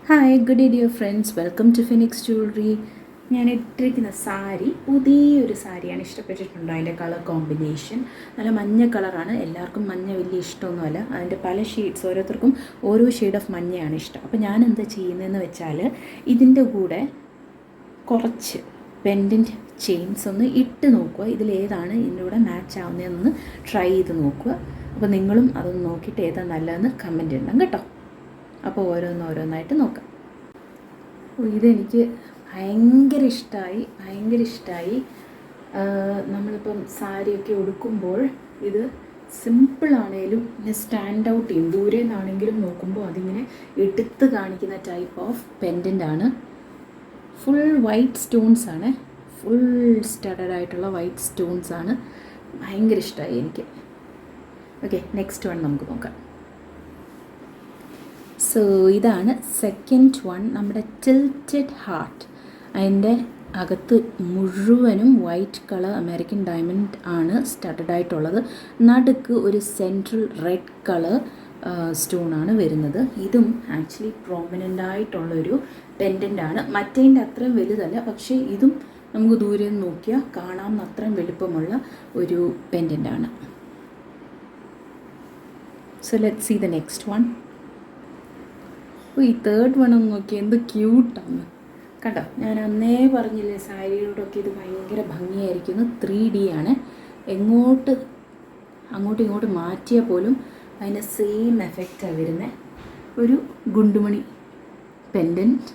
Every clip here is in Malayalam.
Hi good day dear friends, welcome to Phoenix jewellery. ഞാൻ ഇട്ടിരിക്കുന്ന സാരി പുതിയൊരു സാരിയാണ്. ഇഷ്ടപ്പെട്ടിട്ടുണ്ടോ? അതിൻ്റെ കളർ കോമ്പിനേഷൻ നല്ല മഞ്ഞ കളറാണ്. എല്ലാവർക്കും മഞ്ഞ വലിയ ഇഷ്ടമൊന്നുമല്ല. അതിൻ്റെ പല ഷെയ്ഡ്സ്, ഓരോരുത്തർക്കും ഓരോ ഷെയ്ഡ് ഓഫ് മഞ്ഞയാണ് ഇഷ്ടം. അപ്പോൾ ഞാൻ എന്താ ചെയ്യുന്നതെന്ന് വെച്ചാൽ ഇതിൻ്റെ കൂടെ കുറച്ച് പെൻഡൻറ്റ് ചെയിൻസ് ഒന്ന് ഇട്ട് നോക്കുക. ഇതിലേതാണ് ഇതിൻ്റെ കൂടെ മാച്ച് ആവുന്നതെന്ന് ട്രൈ ചെയ്ത് നോക്കുക. അപ്പോൾ നിങ്ങളും അതൊന്ന് നോക്കിയിട്ട് ഏതാ നല്ലതെന്ന് കമൻറ്റ് ഇടണം കേട്ടോ. അപ്പോൾ ഓരോന്നായിട്ട് നോക്കാം. ഇതെനിക്ക് ഭയങ്കര ഇഷ്ടമായി. നമ്മളിപ്പം സാരിയൊക്കെ ഉടുക്കുമ്പോൾ ഇത് സിമ്പിളാണേലും സ്റ്റാൻഡ് ഔട്ട് ചെയ്യും. ദൂരെ നിന്നാണെങ്കിലും നോക്കുമ്പോൾ അതിങ്ങനെ എടുത്ത് കാണിക്കുന്ന ടൈപ്പ് ഓഫ് പെൻഡൻ്റ് ആണ്. ഫുൾ വൈറ്റ് സ്റ്റോൺസ് ആണ്, ഫുൾ സ്റ്റഡഡ് ആയിട്ടുള്ള വൈറ്റ് സ്റ്റോൺസ് ആണ്. ഭയങ്കര ഇഷ്ടമായി എനിക്ക്. ഓക്കെ, നെക്സ്റ്റ് വൺ നമുക്ക് നോക്കാം. സോ ഇതാണ് സെക്കൻഡ് വൺ, നമ്മുടെ ടിൽറ്റഡ് ഹാർട്ട്. അതിൻ്റെ അകത്ത് മുഴുവനും വൈറ്റ് കളർ അമേരിക്കൻ ഡയമണ്ട് ആണ് സ്റ്റഡഡ് ആയിട്ടുള്ളത്. നടുക്ക് ഒരു സെൻട്രൽ റെഡ് കളർ സ്റ്റോണാണ് വരുന്നത്. ഇതും ആക്ച്വലി പ്രോമിനൻ്റ് ആയിട്ടുള്ളൊരു പെൻഡൻ്റ് ആണ്. മറ്റേതിൻ്റെ അത്രയും വലുതല്ല, പക്ഷേ ഇതും നമുക്ക് ദൂരെ നിന്ന് നോക്കിയാൽ കാണാവുന്ന അത്രയും വലുപ്പമുള്ള ഒരു പെൻഡൻ്റ് ആണ്. So let's see the next one. ഈ തേർഡ് വൺ ഒന്ന് നോക്കി, എന്ത് ക്യൂട്ടാണ് കണ്ടോ. ഞാൻ അന്നേ പറഞ്ഞില്ലേ സാരിയോടൊക്കെ ഇത് ഭയങ്കര ഭംഗിയായിരിക്കുന്നു. 3D ആണ്. അങ്ങോട്ടും ഇങ്ങോട്ട് മാറ്റിയാൽ പോലും അതിൻ്റെ സെയിം എഫക്റ്റാണ് വരുന്നത്. ഒരു ഗുണ്ടുമണി പെൻഡൻറ്റ്,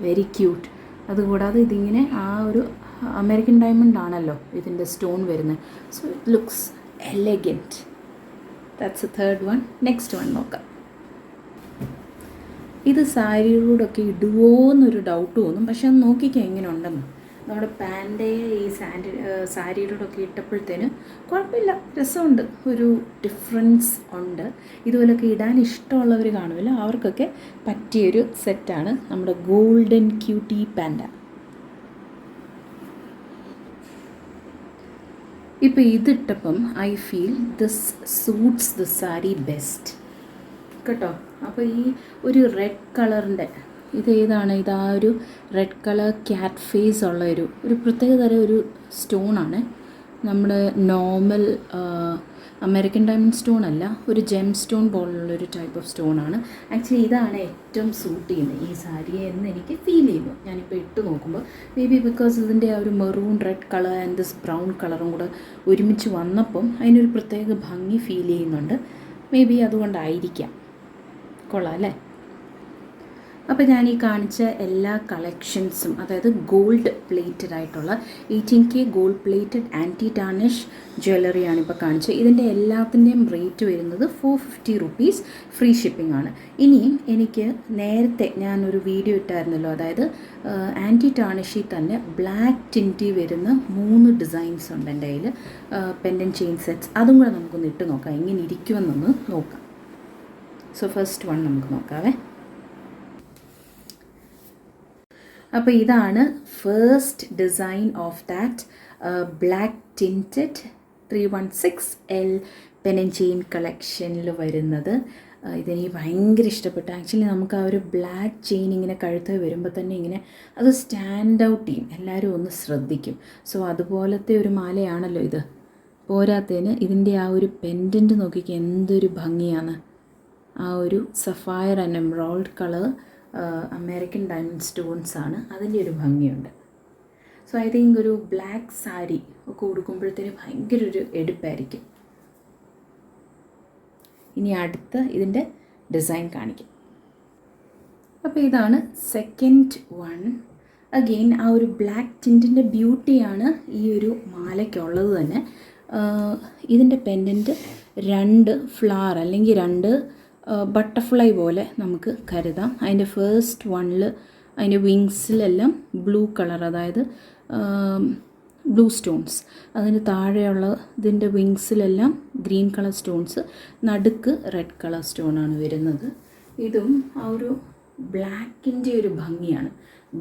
വെരി ക്യൂട്ട്. അതുകൂടാതെ ഇതിങ്ങനെ ആ ഒരു അമേരിക്കൻ ഡയമണ്ട് ആണല്ലോ ഇതിൻ്റെ സ്റ്റോൺ വരുന്നത്. So it looks elegant. That's A third one. Next one നോക്കാം. ഇത് സാരിയോടൊക്കെ ഇടുമോ എന്നൊരു ഡൗട്ട് തോന്നും, പക്ഷെ അത് നോക്കിക്കാൻ എങ്ങനെ ഉണ്ടെന്ന്. നമ്മുടെ പാൻ്റെ ഈ സാരിയോടൊക്കെ ഇട്ടപ്പോഴത്തേന് കുഴപ്പമില്ല, രസമുണ്ട്, ഒരു ഡിഫറൻസ് ഉണ്ട്. ഇതുപോലൊക്കെ ഇടാൻ ഇഷ്ടമുള്ളവർ കാണുമല്ലോ, അവർക്കൊക്കെ പറ്റിയൊരു സെറ്റാണ് നമ്മുടെ ഗോൾഡൻ ക്യൂട്ടി പാൻഡ. ഇപ്പോൾ ഇതിട്ടപ്പം I feel this suits the sari best കേട്ടോ. അപ്പോൾ ഈ ഒരു റെഡ് കളറിൻ്റെ ഇതേതാണ്, ഇതാ ഒരു റെഡ് കളർ ക്യാറ്റ് ഫേസ് ഉള്ള ഒരു പ്രത്യേക തരം ഒരു സ്റ്റോണാണ്. നമ്മുടെ നോർമൽ അമേരിക്കൻ ഡയമണ്ട് സ്റ്റോൺ അല്ല, ഒരു ജെം സ്റ്റോൺ പോലുള്ളൊരു ടൈപ്പ് ഓഫ് സ്റ്റോണാണ്. ആക്ച്വലി ഇതാണ് ഏറ്റവും സൂട്ട് ചെയ്യുന്നത് ഈ സാരിയെ എന്ന് എനിക്ക് ഫീൽ ചെയ്യുന്നു. ഞാനിപ്പോൾ ഇട്ട് നോക്കുമ്പോൾ മേ ബി ബിക്കോസ് ഇതിൻ്റെ ആ ഒരു maroon red colour and this brown കളറും കൂടെ ഒരുമിച്ച് വന്നപ്പം അതിനൊരു പ്രത്യേക ഭംഗി ഫീൽ ചെയ്യുന്നുണ്ട്. മേ ബി അതുകൊണ്ടായിരിക്കാം. കൊള്ളാം അല്ലേ? അപ്പോൾ ഞാൻ ഈ കാണിച്ച എല്ലാ കളക്ഷൻസും, അതായത് ഗോൾഡ് പ്ലേറ്റഡ് ആയിട്ടുള്ള 18K gold plated anti tarnish ജ്വല്ലറിയാണ് ഇപ്പോൾ കാണിച്ചത്. ഇതിൻ്റെ എല്ലാത്തിൻ്റെയും റേറ്റ് വരുന്നത് 450 റുപ്പീസ്, ഫ്രീ ഷിപ്പിംഗ് ആണ്. ഇനിയും എനിക്ക് നേരത്തെ ഞാനൊരു വീഡിയോ ഇട്ടായിരുന്നല്ലോ, അതായത് ആൻറ്റി ടാർണിഷിൽ തന്നെ ബ്ലാക്ക് ടിൻറ്റി വരുന്ന 3 ഡിസൈൻസ് ഉണ്ട് എൻ്റെ കയ്യിൽ, പെൻഡൻ ചെയിൻ സെറ്റ്സ്. അതും കൂടെ നമുക്കൊന്ന് ഇട്ട് നോക്കാം, എങ്ങനെ ഇരിക്കുമെന്നൊന്ന് നോക്കാം. സോ ഫസ്റ്റ് വൺ നമുക്ക് നോക്കാവേ. അപ്പോൾ ഇതാണ് first design of that black tinted 316L pen and chain കളക്ഷനിൽ വരുന്നത്. ഇതെനിക്ക് ഭയങ്കര ഇഷ്ടപ്പെട്ടു. ആക്ച്വലി നമുക്ക് ആ ഒരു ബ്ലാക്ക് ചെയിൻ ഇങ്ങനെ കഴുത്ത് വരുമ്പോൾ തന്നെ ഇങ്ങനെ അത് സ്റ്റാൻഡ് ഔട്ട് ചെയ്യും, എല്ലാവരും ഒന്ന് ശ്രദ്ധിക്കും. സോ അതുപോലത്തെ ഒരു മാലയാണല്ലോ ഇത്. പോരാത്തതിന് ഇതിൻ്റെ ആ ഒരു പെൻഡൻറ്റ് നോക്കിക്ക് എന്തൊരു ഭംഗിയാണ്. ആ ഒരു sapphire and emerald colour American diamond stones ആണ്, അതിൻ്റെ ഒരു ഭംഗിയുണ്ട്. സോ ഐ തിങ്ക് ഒരു ബ്ലാക്ക് സാരി ഒക്കെ ഉടുക്കുമ്പോഴത്തേന് ഭയങ്കര ഒരു എടുപ്പായിരിക്കും. ഇനി അടുത്ത ഇതിൻ്റെ ഡിസൈൻ കാണിക്കും. അപ്പോൾ ഇതാണ് സെക്കൻഡ് വൺ. അഗെയിൻ ആ ഒരു ബ്ലാക്ക് ടിൻറ്റിൻ്റെ ബ്യൂട്ടിയാണ് ഈ ഒരു മാലയ്ക്കുള്ളത് തന്നെ. ഇതിൻ്റെ പെൻഡൻറ്റ് 2 ഫ്ലവർ അല്ലെങ്കിൽ 2 ബട്ടർഫ്ലൈ പോലെ നമുക്ക് കരുതാം. അതിൻ്റെ ഫസ്റ്റ് വണ്ണിൽ അതിൻ്റെ വിങ്സിലെല്ലാം ബ്ലൂ കളർ, അതായത് ബ്ലൂ സ്റ്റോൺസ്. അതിന് താഴെയുള്ള ഇതിൻ്റെ വിങ്സിലെല്ലാം ഗ്രീൻ കളർ സ്റ്റോൺസ്, നടുക്ക് റെഡ് കളർ സ്റ്റോണാണ് വരുന്നത്. ഇതും ആ ഒരു ബ്ലാക്കിൻ്റെ ഒരു ഭംഗിയാണ്,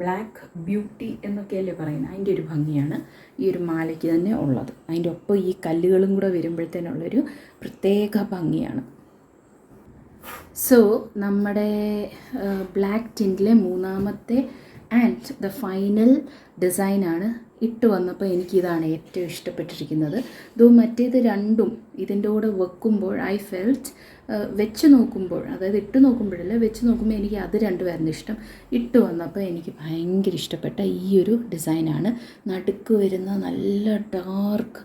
ബ്ലാക്ക് ബ്യൂട്ടി എന്നൊക്കെയല്ലേ പറയുന്നത്, അതിൻ്റെ ഒരു ഭംഗിയാണ് ഈ ഒരു മാലയ്ക്ക് തന്നെ ഉള്ളത്. അതിൻ്റെ ഒപ്പം ഈ കല്ലുകളും കൂടെ വരുമ്പോഴത്തേനുള്ളൊരു പ്രത്യേക ഭംഗിയാണ്. സോ നമ്മുടെ ബ്ലാക്ക് ടിൻറ്റിലെ മൂന്നാമത്തെ ആൻഡ് ദ ഫൈനൽ ഡിസൈനാണ് ഇട്ട് വന്നപ്പോൾ എനിക്കിതാണ് ഏറ്റവും ഇഷ്ടപ്പെട്ടിരിക്കുന്നത്. ഇതോ മറ്റേത് രണ്ടും ഇതിൻ്റെ കൂടെ വെക്കുമ്പോൾ ഐ ഫെൽറ്റ് വെച്ച് നോക്കുമ്പോൾ, അതായത് ഇട്ട് നോക്കുമ്പോഴല്ല, വെച്ച് നോക്കുമ്പോൾ എനിക്ക് അത് രണ്ടുമായിരുന്നു ഇഷ്ടം. ഇട്ട് വന്നപ്പോൾ എനിക്ക് ഭയങ്കര ഇഷ്ടപ്പെട്ട ഈ ഒരു ഡിസൈനാണ്. നടുക്ക് വരുന്ന നല്ല ഡാർക്ക്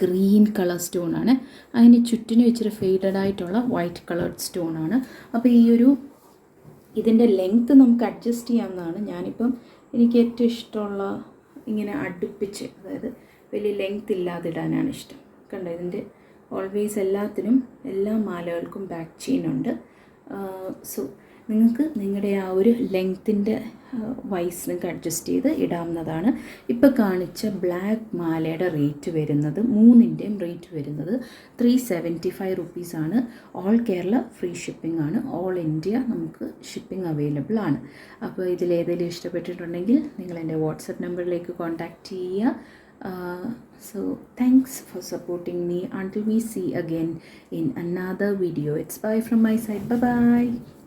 ഗ്രീൻ കളർ സ്റ്റോണാണ്. അതിന് ചുറ്റിനും ഇച്ചിരി ഫെയ്ഡഡ് ആയിട്ടുള്ള വൈറ്റ് കളർഡ് സ്റ്റോണാണ്. അപ്പോൾ ഈ ഒരു ഇതിൻ്റെ ലെങ്ത്ത് നമുക്ക് അഡ്ജസ്റ്റ് ചെയ്യാവുന്നതാണ്. ഞാനിപ്പം എനിക്ക് ഏറ്റവും ഇഷ്ടമുള്ള ഇങ്ങനെ അടുപ്പിച്ച്, അതായത് വലിയ ലെങ്ത്ത് ഇല്ലാതിടാനാണ് ഇഷ്ടം. കണ്ടോ, ഇതിൻ്റെ ഓൾവേസ് എല്ലാത്തിനും എല്ലാ മാലകൾക്കും ബാക്ക് ചെയിൻ ഉണ്ട്. സോ നിങ്ങൾക്ക് നിങ്ങളുടെ ആ ഒരു ലെങ്ത്തിൻ്റെ വൈസ് നിങ്ങൾക്ക് അഡ്ജസ്റ്റ് ചെയ്ത് ഇടാവുന്നതാണ്. ഇപ്പോൾ കാണിച്ച ബ്ലാക്ക് മാലയുടെ റേറ്റ് വരുന്നത്, മൂന്നിൻ്റെയും റേറ്റ് വരുന്നത് 375 റുപ്പീസാണ്. ഓൾ കേരള ഫ്രീ ഷിപ്പിംഗ് ആണ്. ഓൾ ഇന്ത്യ നമുക്ക് ഷിപ്പിംഗ് അവൈലബിൾ ആണ്. അപ്പോൾ ഇതിലേതെങ്കിലും ഇഷ്ടപ്പെട്ടിട്ടുണ്ടെങ്കിൽ നിങ്ങൾ എൻ്റെ വാട്സപ്പ് നമ്പറിലേക്ക് കോൺടാക്റ്റ് ചെയ്യുക. So thanks for supporting me. Until we see again in another video, it's bye from my side. Bye bye.